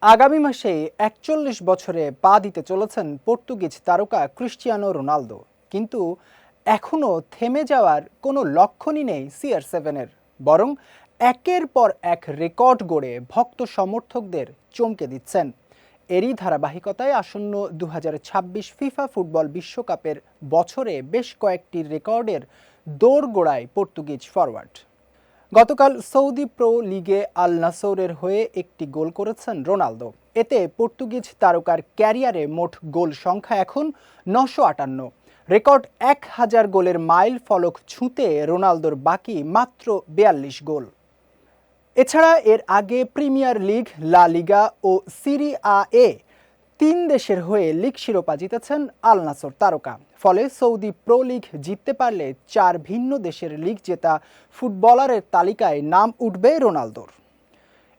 আগামী মাসে ৪১ বছরে পা দিতে চলেছেন পর্তুগিজ তারকা ক্রিস্টিয়ানো রোনালদো। কিন্তু এখনও থেমে যাওয়ার কোনো লক্ষণই নেই CR7-এর। বরং একের পর এক রেকর্ড গড়ে ভক্ত সমর্থকদের চমকে দিচ্ছেন। এরই ধারাবাহিকতায় আসন্ন ২০২৬ ফিফা ফুটবল বিশ্বকাপের বছরে বেশ কয়েকটি রেকর্ডের দোরগোড়ায় পর্তুগিজ ফরওয়ার্ড। গতকাল সৌদি প্রো লিগে আল নাসরের হয়ে একটি গোল করেছেন রোনালদো। এতে পর্তুগিজ তারকার ক্যারিয়ারে মোট গোল সংখ্যা এখন ৯৫৮। রেকর্ড ১০০০ গোলের মাইল ফলক ছুঁতে রোনালদোর বাকি মাত্র ৪২ গোল। এছাড়া এর আগে প্রিমিয়ার লিগ, লা লিগা ও সিরি A তিন দেশের হয়ে লিগ শিরোপা জিতেছেন আল নাসর তারকা। ফলে সৌদি প্রো লিগ জিততে পারলে ৪ ভিন্ন দেশের লিগ জেতা ফুটবলারের তালিকায় নাম উঠবে রোনালদোর।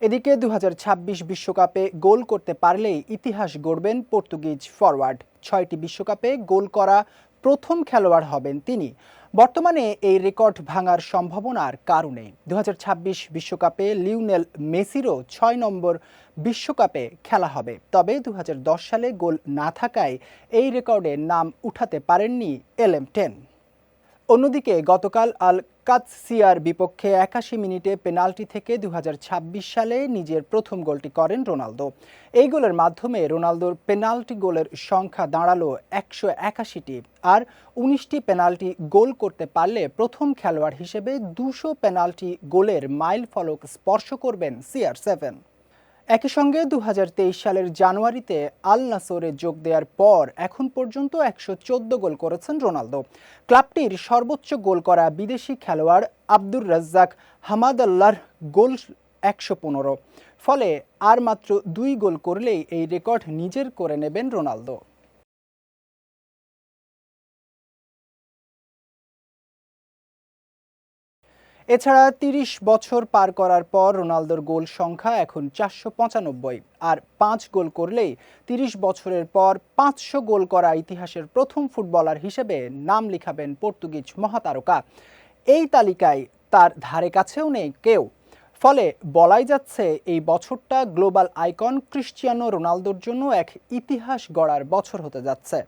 এদিকে ২০২৬ বিশ্বকাপে গোল করতে পারলেই ইতিহাস গড়বেন পর্তুগিজ ফরওয়ার্ড। ৬টি বিশ্বকাপে গোল করা প্রথম খেলোয়াড় হবেন তিনি। বর্তমানে এই রেকর্ড ভাঙার সম্ভাবনা আর কারও নেই। ২০২৬ বিশ্বকাপে লিওনেল মেসিরও ৬ নম্বর বিশ্বকাপে খেলা হবে। তবে ২০১০ সালে গোল না থাকায় এই রেকর্ডে নাম উঠাতে পারেননি LM10। অন্যদিকে গতকাল আল কাদসিয়ার বিপক্ষে ৮১ মিনিটে পেনাল্টি থেকে ২০২৬ সালে নিজের প্রথম গোলটি করেন রোনালদো। এই গোলের মাধ্যমে রোনালদোর পেনাল্টি গোলের সংখ্যা দাঁড়ালো ১৮১টি। আর ১৯টি পেনাল্টি গোল করতে পারলে প্রথম খেলোয়াড় হিসেবে ২০০ পেনাল্টি গোলের মাইল ফলক স্পর্শ করবেন CR7। একই সঙ্গে ২০২৩ সালের জানুয়ারিতে আল নাসরে যোগ দেওয়ার পর এখন পর্যন্ত ১১৪ গোল করেছেন রোনালদো। ক্লাবটির সর্বোচ্চ গোল করা বিদেশি খেলোয়াড় আব্দুর রাজ্জাক হামাদাল্লাহর গোল ১১৫। ফলে আর মাত্র ২ গোল করলেই এই রেকর্ড নিজের করে নেবেন রোনালদো। এছাড়া ৩০ বছর পার করার পর রোনালদোর গোল সংখ্যা এখন ৪৯৫। আর ৫ গোল করলেই ৩০ বছরের পর ৫০০ গোল করা ইতিহাসের প্রথম ফুটবলার হিসেবে নাম লিখাবেন পর্তুগিজ মহাতারকা। এই তালিকায় তার ধারে কাছেও নেই কেউ। ফলে বলাই যাচ্ছে এই বছরটা গ্লোবাল আইকন ক্রিস্টিয়ানো রোনালদোর জন্য এক ইতিহাস গড়ার বছর হতে যাচ্ছে।